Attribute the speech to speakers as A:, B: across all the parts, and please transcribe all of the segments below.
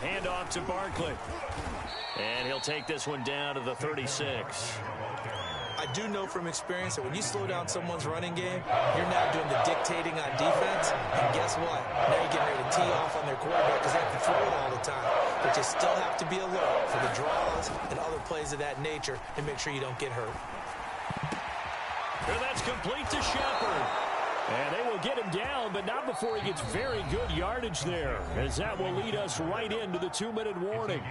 A: handoff to Barkley. And he'll take this one down to the 36.
B: I do know from experience that when you slow down someone's running game, you're now doing the dictating on defense. And guess what? Now you're getting ready to tee off on their quarterback because they have to throw it all the time. But you still have to be alert for the draws and other plays of that nature and make sure you don't get hurt.
A: And that's complete to Shepard. And they will get him down, but not before he gets very good yardage there, as that will lead us right into the 2-minute warning.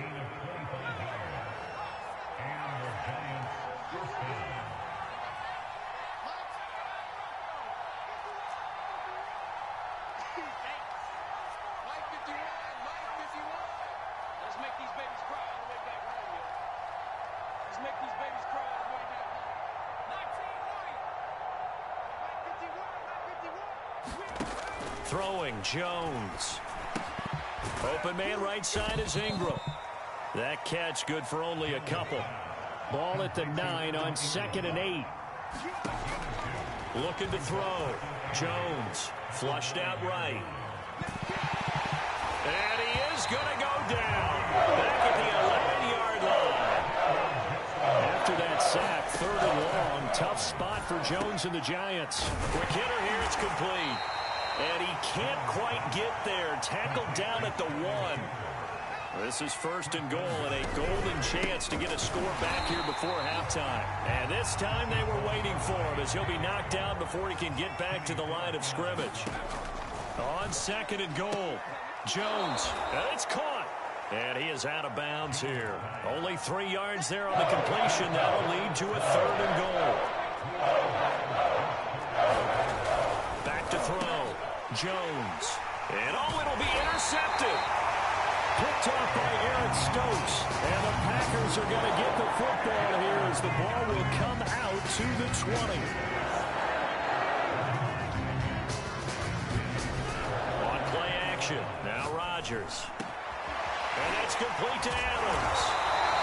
A: Throwing, Jones. Open man right side is Ingram. That catch good for only a couple. Ball at the 9 on 2nd and 8. Looking to throw. Jones flushed out right. And he is going to go down. Back at the 11-yard line. After that sack, 3rd and long. Tough spot for Jones and the Giants. Quick hitter here, it's complete. And he can't quite get there. Tackled down at the 1. This is 1st and goal and a golden chance to get a score back here before halftime. And this time they were waiting for him as he'll be knocked down before he can get back to the line of scrimmage. On 2nd and goal, Jones. And it's caught. And he is out of bounds here. Only 3 yards there on the completion. That'll lead to a 3rd and goal. Back to throw. Jones. And it'll be intercepted. Picked off by Eric Stokes. And the Packers are going to get the football here as the ball will come out to the 20. On play action. Now Rodgers. And that's complete to Adams.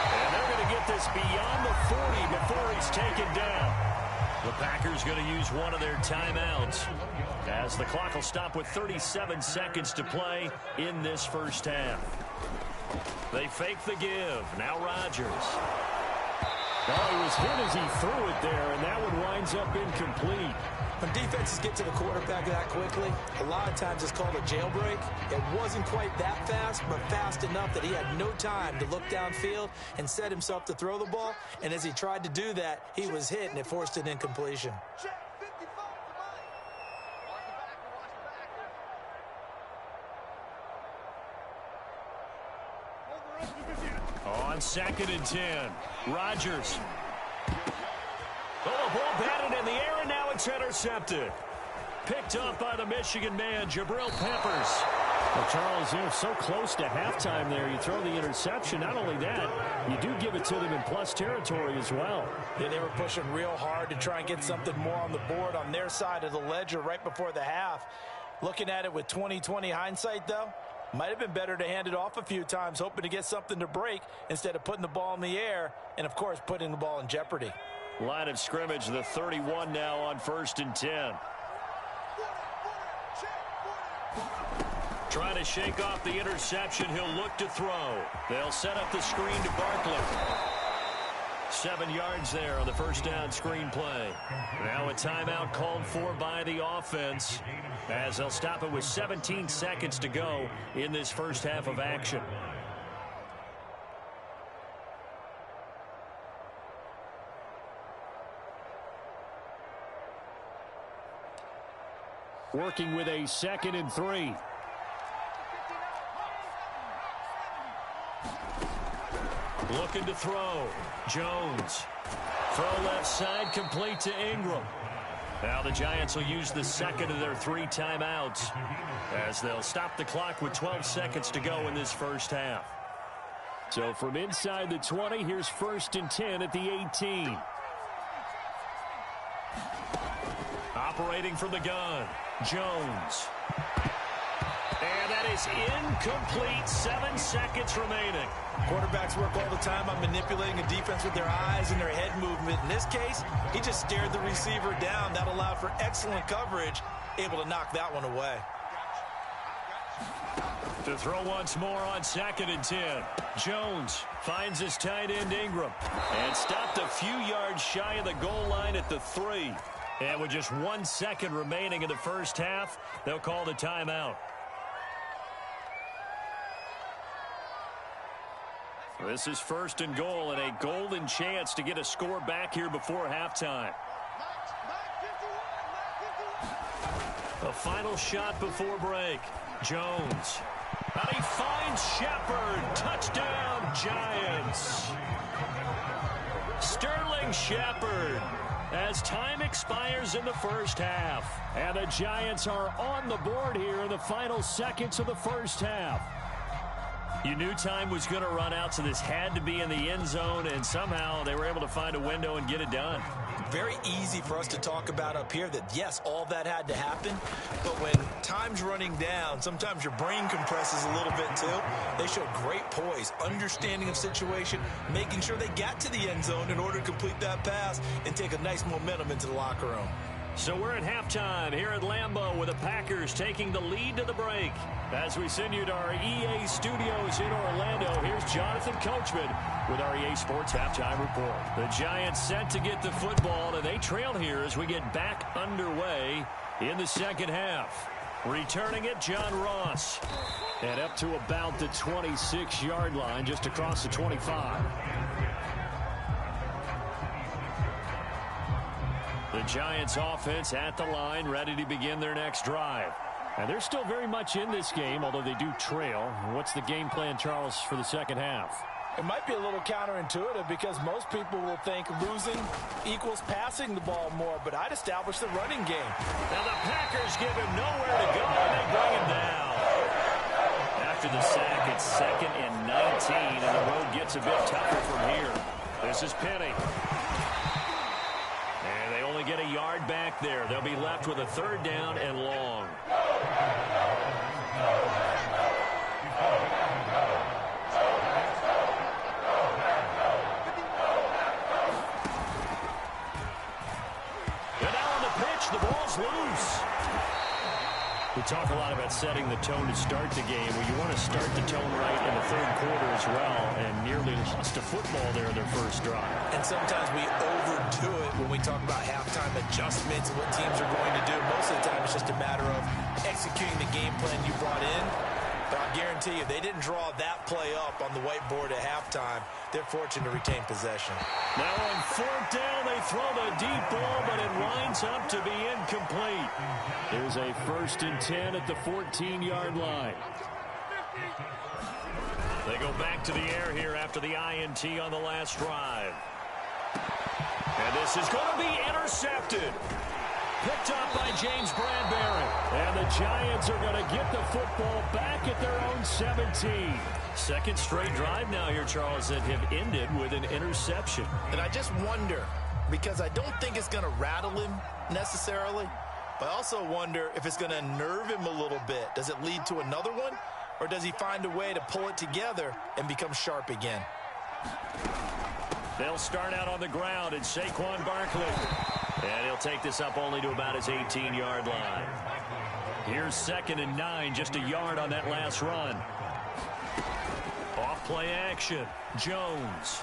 A: And they're going to get this beyond the 40 before he's taken down. The Packers going to use one of their timeouts as the clock will stop with 37 seconds to play in this first half. They fake the give. Now Rodgers. Oh, he was hit as he threw it there, and that one winds up incomplete.
B: When defenses get to the quarterback that quickly, a lot of times it's called a jailbreak. It wasn't quite that fast, but fast enough that he had no time to look downfield and set himself to throw the ball. And as he tried to do that, he was hit, and it forced an incompletion.
A: On 2nd and 10, Rodgers. Oh, the ball batted in the air, and now it's intercepted. Picked up by the Michigan man, Jabril Peppers.
C: Well, Charles, you're so close to halftime there. You throw the interception. Not only that, you do give it to them in plus territory as well.
B: Yeah, they were pushing real hard to try and get something more on the board on their side of the ledger right before the half. Looking at it with 20/20 hindsight, though, might have been better to hand it off a few times, hoping to get something to break instead of putting the ball in the air and, of course, putting the ball in jeopardy.
A: Line of scrimmage, the 31 now on 1st and 10. Trying to shake off the interception. He'll look to throw. They'll set up the screen to Barkley. 7 yards there on the first down screen play. Now a timeout called for by the offense as they'll stop it with 17 seconds to go in this first half of action.
C: Working with a 2nd and 3.
A: Looking to throw. Jones. Throw left side, complete to Ingram. Now the Giants will use the second of their 3 timeouts as they'll stop the clock with 12 seconds to go in this first half.
C: So from inside the 20, here's 1st and 10 at the 18.
A: Operating from the gun, Jones. And that is incomplete. 7 seconds remaining.
B: Quarterbacks work all the time on manipulating a defense with their eyes and their head movement. In this case, he just stared the receiver down. That allowed for excellent coverage, able to knock that one away.
A: To throw once more on 2nd and 10. Jones finds his tight end Ingram. And stopped a few yards shy of the goal line at the 3. And with just 1 second remaining in the first half, they'll call the timeout. This is 1st and goal and a golden chance to get a score back here before halftime. A final shot before break. Jones. And he finds Shepard. Touchdown, Giants. Sterling Shepard. As time expires in the first half. And the Giants are on the board here in the final seconds of the first half. You knew time was going to run out, so this had to be in the end zone, and somehow they were able to find a window and get it done.
B: Very easy for us to talk about up here that, yes, all that had to happen. But when time's running down, sometimes your brain compresses a little bit too. They showed great poise, understanding of situation, making sure they got to the end zone in order to complete that pass and take a nice momentum into the locker room.
A: So we're at halftime here at Lambeau with the Packers taking the lead to the break. As we send you to our EA studios in Orlando, here's Jonathan Coachman with our EA Sports Halftime Report. The Giants set to get the football, and they trail here as we get back underway in the second half. Returning it, John Ross. And up to about the 26-yard line, just across the 25. The Giants offense at the line, ready to begin their next drive. And they're still very much in this game, although they do trail. What's the game plan, Charles, for the second half?
D: It might be a little counterintuitive because most people will think losing equals passing the ball more, but I'd establish the running game.
A: Now the Packers give him nowhere to go, and they bring him down. After the sack, it's 2nd and 19, and the road gets a bit tougher from here. This is Penny. And they only get a yard back there. They'll be left with a 3rd down and long. And now on the pitch, the ball's loose. We talk a lot about setting the tone to start the game. Well, you want to start the tone right in the 3rd quarter as well, and nearly lost a football there in their first drive.
B: And sometimes we overdo it when we talk about halftime adjustments and what teams are going to do. Most of the time, it's just a matter of executing the game plan you brought in. But I'll guarantee you, they didn't draw that play up on the whiteboard at halftime. They're fortunate to retain possession.
A: Now on 4th down, they throw the deep ball, but it winds up to be incomplete. There's a 1st and 10 at the 14-yard line. They go back to the air here after the INT on the last drive. And this is going to be intercepted. Picked up by James Bradbury. And the Giants are going to get the football back at their own 17. Second straight drive now here, Charles, that have ended with an interception.
B: And I just wonder, because I don't think it's going to rattle him necessarily, but I also wonder if it's going to unnerve him a little bit. Does it lead to another one? Or does he find a way to pull it together and become sharp again?
A: They'll start out on the ground, and Saquon Barkley. And he'll take this up only to about his 18-yard line. Here's 2nd and 9, just a yard on that last run. Off play action, Jones.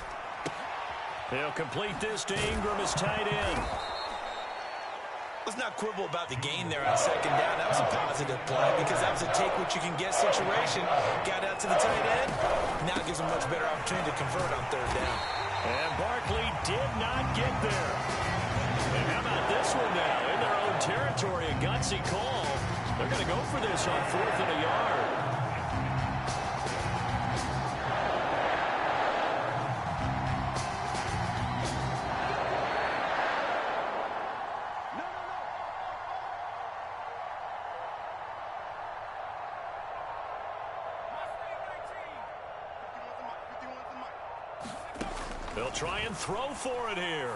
A: He'll complete this to Ingram as tight end.
B: Let's not quibble about the gain there on 2nd down. That was a positive play because that was a take-what-you-can-get situation. Got out to the tight end. Now it gives him a much better opportunity to convert on 3rd down.
A: And Barkley did not get there. And how about this one now? In their own territory, a gutsy call. They're going to go for this on 4th and a yard. They'll try and throw for it here.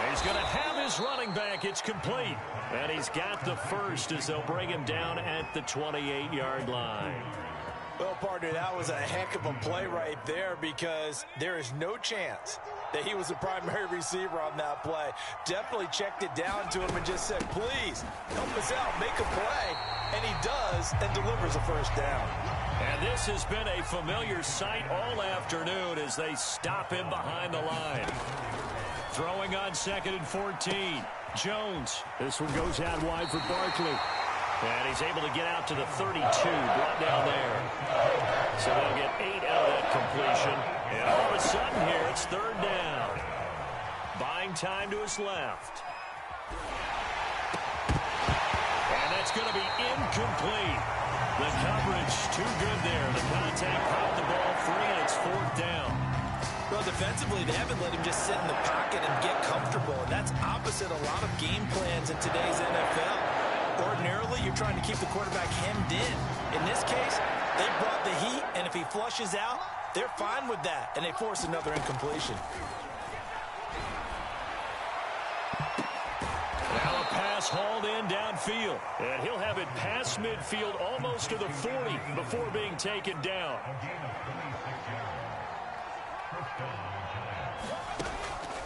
A: He's going to have his running back. It's complete. And he's got the first as they'll bring him down at the 28-yard line.
D: Well, partner, that was a heck of a play right there because there is no chance that he was the primary receiver on that play. Definitely checked it down to him and just said, please, help us out, make a play. and he does and delivers a first down.
A: And this has been a familiar sight all afternoon as they stop him behind the line. Throwing on 2nd and 14. Jones.
C: This one goes out wide for Barkley.
A: And he's able to get out to the 32, brought down there. So they'll get 8 out of that completion. And all of a sudden here, it's 3rd down. Buying time to his left. And that's going to be incomplete. The coverage too good there. The contact caught the ball free, and it's 4th down.
B: Well, defensively, they haven't let him just sit in the pocket and get comfortable. And that's opposite a lot of game plans in today's NFL. Ordinarily, you're trying to keep the quarterback hemmed in. In this case, they brought the heat, and if he flushes out, they're fine with that, and they force another incompletion.
A: Now a pass hauled in downfield. And he'll have it past midfield almost to the 40 before being taken down.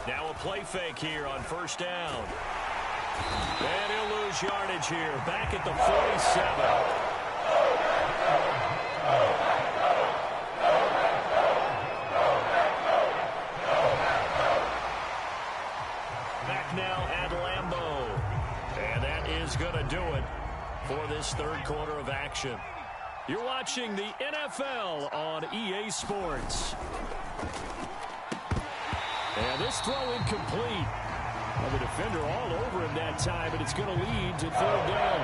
A: Now a play fake here on 1st down. And he'll lose yardage here. Back at the 47. Now at Lambeau. And that is going to do it for this 3rd quarter of action. You're watching the NFL on EA Sports. And this throw incomplete. Well, the defender all over him that time, but it's going to lead to 3rd down.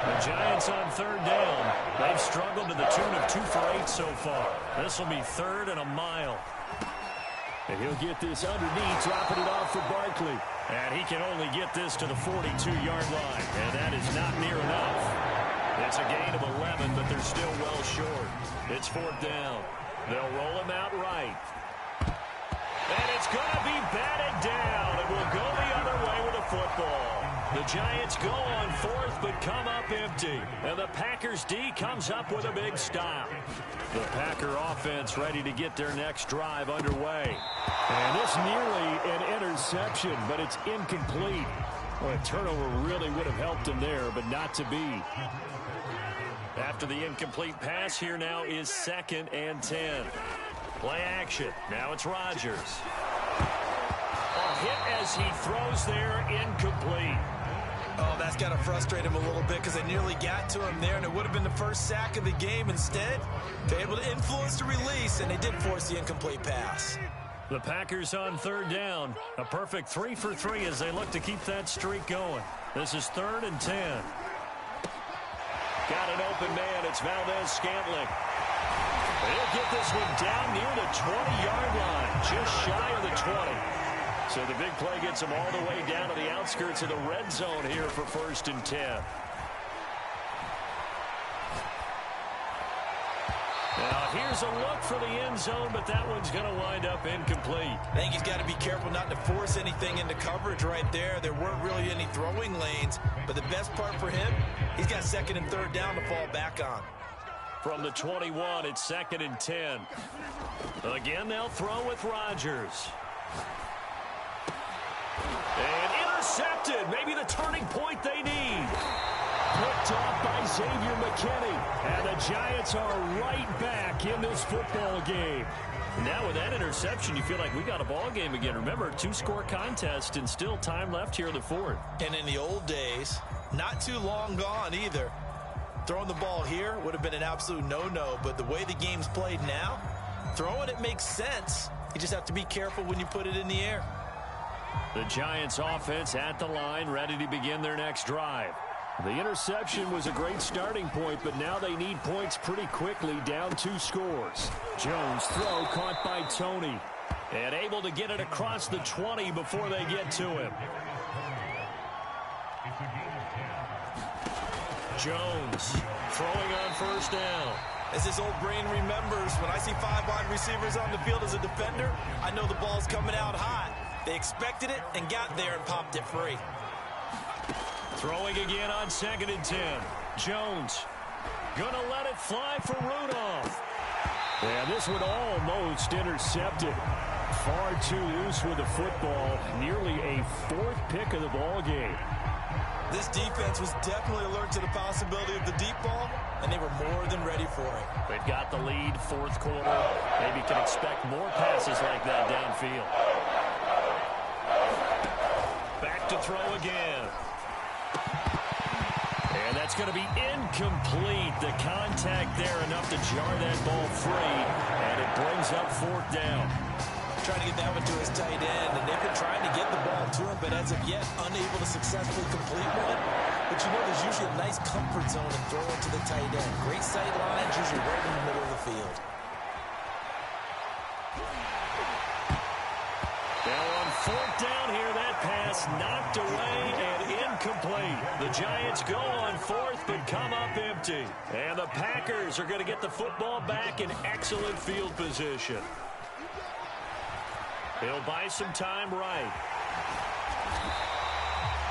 A: The Giants on 3rd down. They've struggled to the tune of 2 for 8 so far. This will be 3rd and a mile.
C: And he'll get this underneath, dropping it off for Barkley.
A: And he can only get this to the 42-yard line. And that is not near enough. It's a gain of 11, but they're still well short. It's 4th down. They'll roll him out right. And it's going to be batted down. And we'll go the other way with the football. The Giants go on 4th, but come up empty. And the Packers D comes up with a big stop. The Packer offense ready to get their next drive underway.
C: And this nearly an interception, but it's incomplete. Well, a turnover really would have helped him there, but not to be.
A: After the incomplete pass, here now is 2nd and 10. Play action. Now it's Rodgers. A hit as he throws there, incomplete.
B: Oh, that's got to frustrate him a little bit because they nearly got to him there, and it would have been the first sack of the game. Instead, they're able to influence the release, and they did force the incomplete pass.
A: The Packers on 3rd down. A perfect 3 for 3 as they look to keep that streak going. This is 3rd and 10. Got an open man. It's Valdez-Scantling. They'll get this one down near the 20-yard line, just shy of the 20. So the big play gets them all the way down to the outskirts of the red zone here for 1st and 10. Now here's a look for the end zone, but that one's going to wind up incomplete.
B: I think he's got to be careful not to force anything into coverage right there. There weren't really any throwing lanes, but the best part for him, he's got 2nd and 3rd down to fall back on.
A: From the 21, it's 2nd and 10. Again, they'll throw with Rodgers. And intercepted. Maybe the turning point they need. Picked off by Xavier McKinney. And the Giants are right back in this football game. Now with that interception, you feel like we got a ball game again. Remember, 2-score contest and still time left here in the 4th.
B: And in the old days, not too long gone either. Throwing the ball here would have been an absolute no-no, but the way the game's played now, throwing it makes sense. You just have to be careful when you put it in the air.
A: The Giants offense at the line, ready to begin their next drive.
C: The interception was a great starting point, but now they need points pretty quickly, down 2 scores. Jones throw caught by Tony.
A: And able to get it across the 20 before they get to him. Jones throwing on 1st down.
B: As his old brain remembers, when I see 5 wide receivers on the field as a defender, I know the ball's coming out hot. They expected it and got there and popped it free.
A: Throwing again on 2nd and 10. Jones gonna let it fly for Rudolph.
C: And this one almost intercepted. Far too loose with the football. Nearly a 4th pick of the ball game.
B: This defense was definitely alert to the possibility of the deep ball, and they were more than ready for it.
C: They've got the lead, fourth quarter. Maybe can expect more passes like that downfield. Back to throw again. And that's going to be incomplete. The contact there enough to jar that ball free, and it brings up fourth down.
B: Trying to get that one to his tight end, and they've been trying to get the ball to him, but as of yet, unable to successfully complete one. But you know, there's usually a nice comfort zone in throwing to the tight end. Great sight lines, usually right in the middle of the field.
C: Now on fourth down here, that pass knocked away and incomplete. The Giants go on fourth, but come up empty. And the Packers are going to get the football back in excellent field position. He'll buy some time right.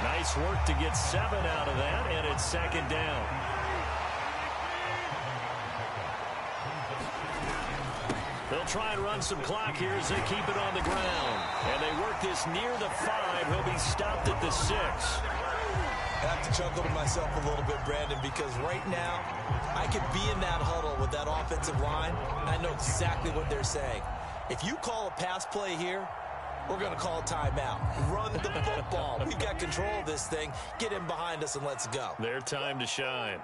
C: Nice work to get 7 out of that, and it's second down. They'll try and run some clock here as they keep it on the ground. And they work this near the 5. He'll be stopped at the 6.
B: I have to chuckle to myself a little bit, Brandon, because right now, I could be in that huddle with that offensive line, and I know exactly what they're saying. If you call a pass play here, we're going to call a timeout. Run the football. We've got control of this thing. Get in behind us and let's go.
C: Their time to shine.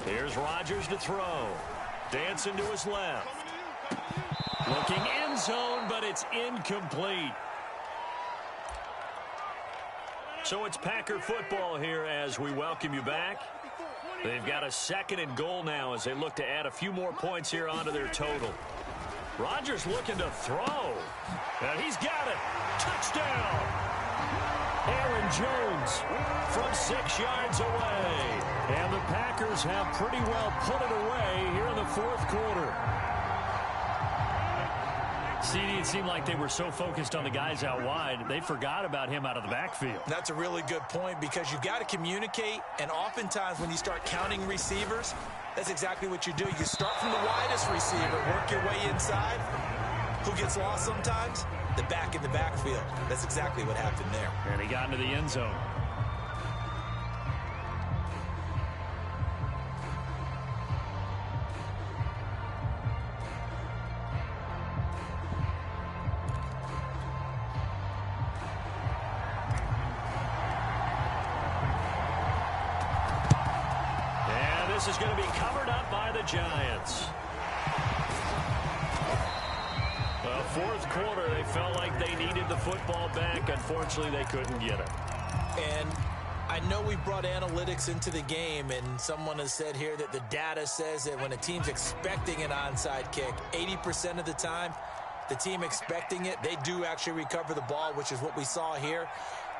C: Here's Rodgers to throw. Dancing to his left. Looking end zone, but it's incomplete. So it's Packer football here as we welcome you back. They've got a 2nd and goal now as they look to add a few more points here onto their total. Rodgers looking to throw. And he's got it. Touchdown. Aaron Jones from 6 yards away. And the Packers have pretty well put it away here in the fourth quarter. CD, it seemed like they were so focused on the guys out wide, they forgot about him out of the backfield.
B: That's a really good point because you've got to communicate, and oftentimes when you start counting receivers, that's exactly what you do. You start from the widest receiver, work your way inside. Who gets lost sometimes? The back in the backfield. That's exactly what happened there.
C: And he got into the end zone. This is going to be covered up by the Giants. Fourth quarter, they felt like they needed the football back. Unfortunately, they couldn't get it.
B: And I know we brought analytics into the game, and someone has said here that the data says that when a team's expecting an onside kick, 80% of the time, the team expecting it, they do actually recover the ball, which is what we saw here.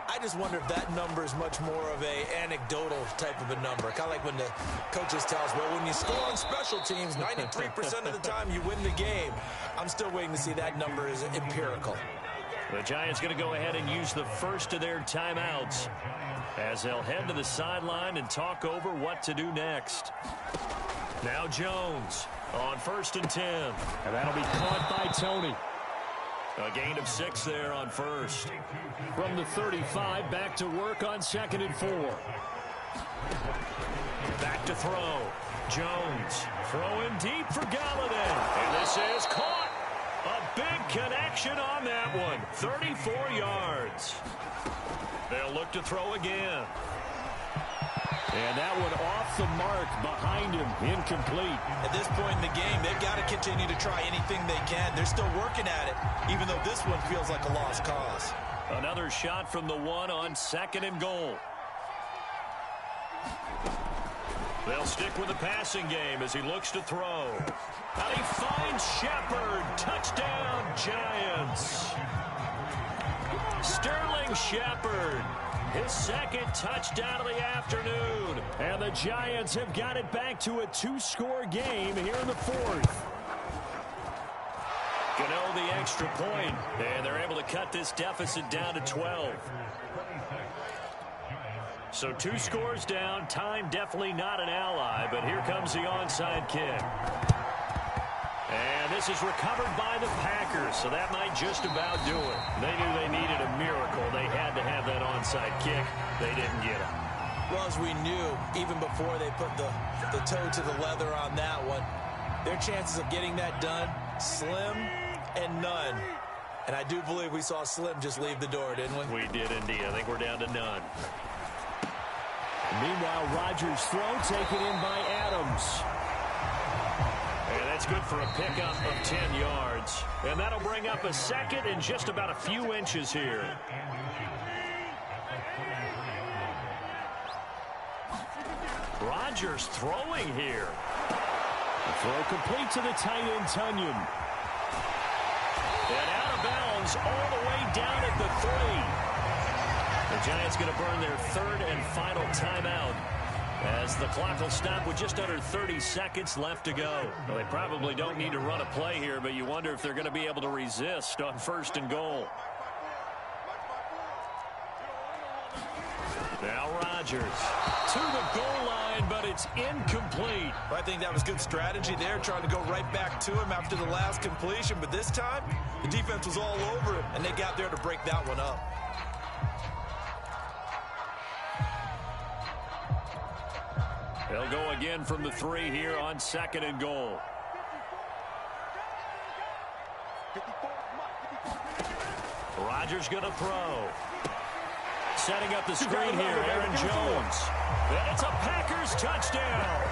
B: I just wonder if that number is much more of a anecdotal type of a number. Kind of like when the coaches tell us, well, when you score on special teams, 93% of the time you win the game. I'm still waiting to see that number is empirical.
C: The Giants going to go ahead and use the first of their timeouts as they'll head to the sideline and talk over what to do next. Now Jones on 1st and 10.
A: And that'll be caught by Tony.
C: A gain of 6 there on first.
A: From the 35, back to work on 2nd and 4.
C: Back to throw. Jones throwing deep for Galladay. And this is caught. A big connection on that one. 34 yards. They'll look to throw again.
A: And that one off the mark behind him. Incomplete.
B: At this point in the game, they've got to continue to try anything they can. They're still working at it, even though this one feels like a lost cause.
C: Another shot from the 1 on 2nd and goal. They'll stick with the passing game as he looks to throw. And he finds Shepard. Touchdown, Giants. Sterling Shepard. His 2nd touchdown of the afternoon.
A: And the Giants have got it back to a 2-score game here in the 4th.
C: Gano the extra point, and they're able to cut this deficit down to 12. So 2 scores down. Time definitely not an ally, but here comes the onside kick. And this is recovered by the Packers, so that might just about do it. They knew they needed a miracle. They had to have that onside kick. They didn't get it.
B: Well, as we knew, even before they put the toe to the leather on that one, their chances of getting that done, slim and none. And I do believe we saw Slim just leave the door, didn't we?
C: We did indeed. I think we're down to none.
A: Meanwhile, Rodgers' throw taken in by Adams.
C: And that's good for a pickup of 10 yards. And that'll bring up a second and just about a few inches here. Rodgers throwing here.
A: The throw complete to the tight end, Tunyon.
C: And out of bounds all the way down at the 3. The Giants going to burn their third and final timeout as the clock will stop with just under 30 seconds left to go. Well, they probably don't need to run a play here, but you wonder if they're going to be able to resist on 1st and goal. Now Rodgers to the goal line, but it's incomplete.
B: I think that was good strategy there, trying to go right back to him after the last completion. But this time, the defense was all over him, and they got there to break that one up.
C: They'll go again from the 3 here on 2nd and goal. Rodgers going to throw. Setting up the screen here, Aaron Jones. And it's a Packers touchdown.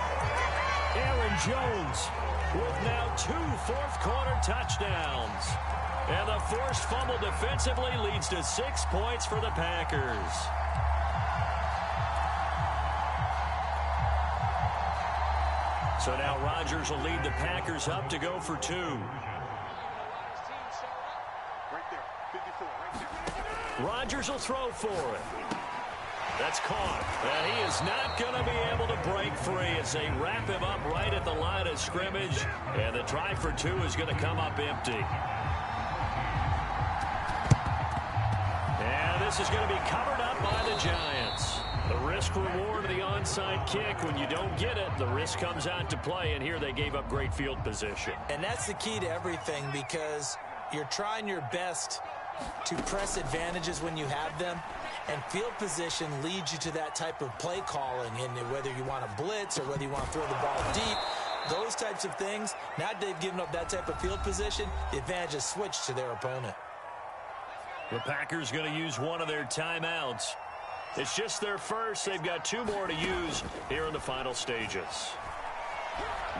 A: Aaron Jones
C: with now 2 fourth-quarter touchdowns. And the forced fumble defensively leads to 6 points for the Packers. So now Rodgers will lead the Packers up to go for 2. Rodgers will throw for it. That's caught. And he is not going to be able to break free as they wrap him up right at the line of scrimmage. And the try for 2 is going to come up empty. And this is going to be covered up by the Giants. The risk reward of the onside kick. When you don't get it, the risk comes out to play. And here they gave up great field position.
B: And that's the key to everything, because you're trying your best to press advantages when you have them, and field position leads you to that type of play calling. And whether you want to blitz or whether you want to throw the ball deep, those types of things, now they've given up that type of field position, the advantage is switched to their opponent.
C: The Packers going to use one of their timeouts. It's just their first. They've got 2 more to use here in the final stages.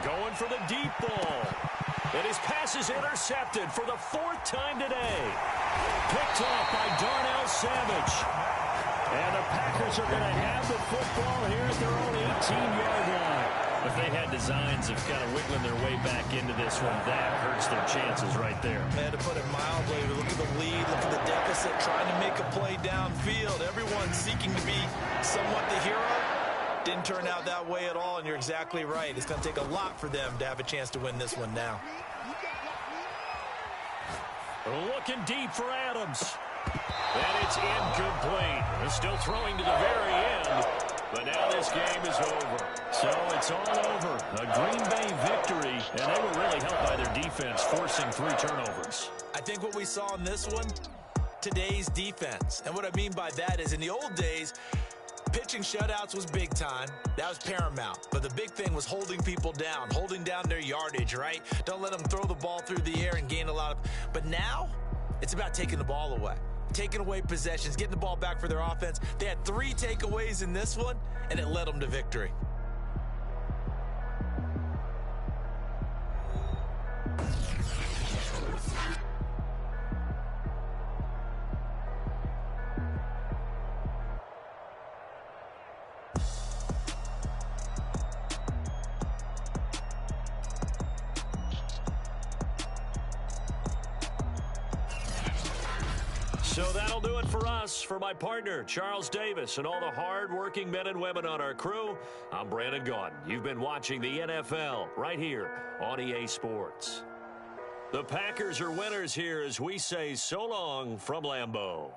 C: Going for the deep ball. And his pass is intercepted for the 4th time today. Picked off by Darnell Savage. And the Packers are going to have the football here at their own 18-yard line. If they had designs of kind of wiggling their way back into this one, that hurts their chances right there.
B: Man, to put it mildly, look at the lead, look at the deficit, trying to make a play downfield. Everyone seeking to be somewhat the hero. Didn't turn out that way at all, and you're exactly right. It's going to take a lot for them to have a chance to win this one now.
C: Looking deep for Adams. And it's incomplete. They're still throwing to the very end. But now this game is over. So it's all over. A Green Bay victory. And they were really helped by their defense, forcing 3 turnovers.
B: I think what we saw in this one, today's defense. And what I mean by that is in the old days, pitching shutouts was big time. That was paramount. But the big thing was holding people down, holding down their yardage, right? Don't let them throw the ball through the air and gain a lot of... But now, it's about taking the ball away. Taking away possessions, getting the ball back for their offense. They had 3 takeaways in this one, and it led them to victory.
C: So that'll do it for us. For my partner, Charles Davis, and all the hard-working men and women on our crew, I'm Brandon Gaudin. You've been watching the NFL right here on EA Sports. The Packers are winners here as we say so long from Lambeau.